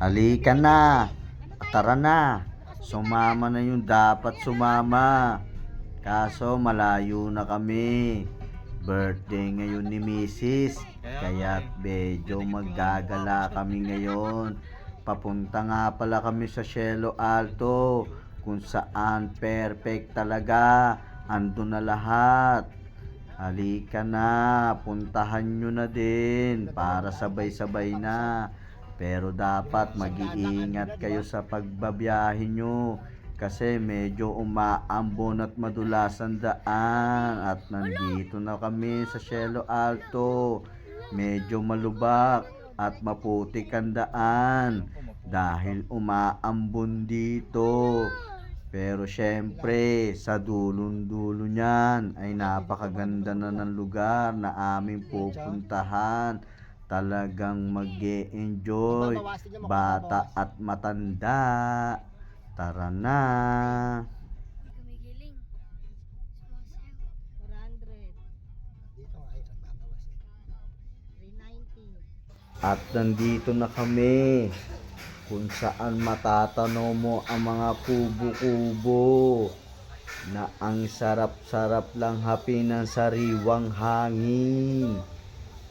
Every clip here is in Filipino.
Halika na. Tara na. Sumama na yung dapat sumama. Kaso malayo na kami. Birthday ngayon ni Mrs. Kaya medyo maggagala kami ngayon. Papunta nga pala kami sa Cielo Alto, kung saan perfect talaga. Andun na lahat. Halika na, puntahan nyo na din para sabay-sabay na. Pero dapat mag-iingat kayo sa pagbabiyahe nyo kasi medyo umaambon at madulas ang daan. At nandito na kami sa Cielo Alto. Medyo malubak at maputik ang daan dahil umaambon dito. Pero syempre, sa dulong-dulo niyan ay napakaganda na ng lugar na aming pupuntahan. Talagang mag-e-enjoy, bata at matanda. Tara na. Gumigiling. Sumasayaw. 400. Dito ay nagbabawas eh. 390. At nandito na kami kung saan matatanaw mo ang mga kubo-kubo na ang sarap-sarap lang hapin ng sariwang hangin.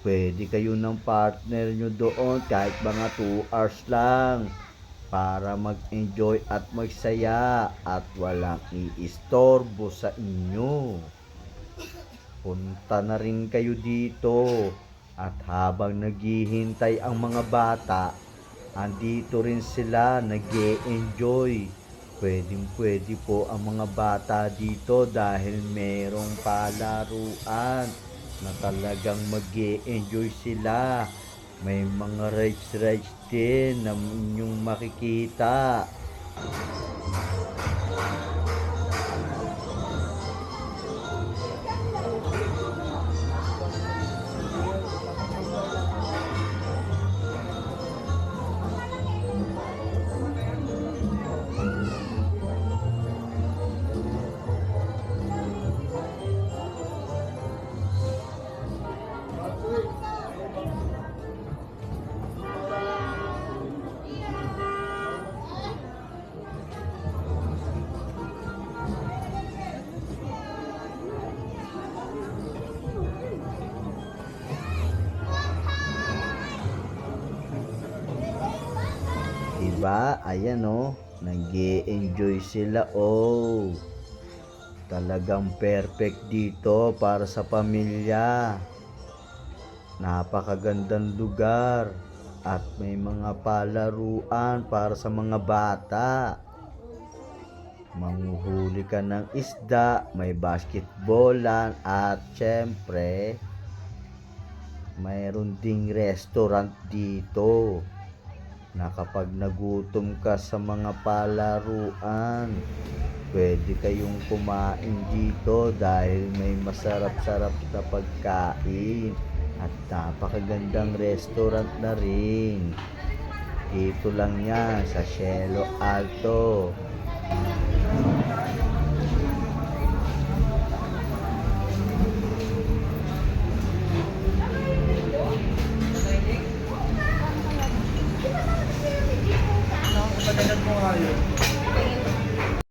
Pwede kayo ng partner nyo doon kahit mga 2 hours lang para mag-enjoy at magsaya at walang iistorbo sa inyo. Punta na rin kayo dito at habang naghihintay ang mga bata, andito rin sila nag-e-enjoy. Pwedeng-pwede po ang mga bata dito dahil merong palaruan na talagang mag-e-enjoy sila. May mga rides din na inyong makikita. Diba? Ayan oh, nag-e-enjoy sila oh. Talagang perfect dito para sa pamilya. Napakagandang lugar at may mga palaruan para sa mga bata. Manghuhuli ka ng isda, may basketballan at syempre mayroon ding restaurant dito na kapag nagutom ka sa mga palaruan, pwede kayong kumain dito dahil may masarap-sarap na pagkain at napakagandang restaurant na rin. Dito lang yan sa Cielo Alto.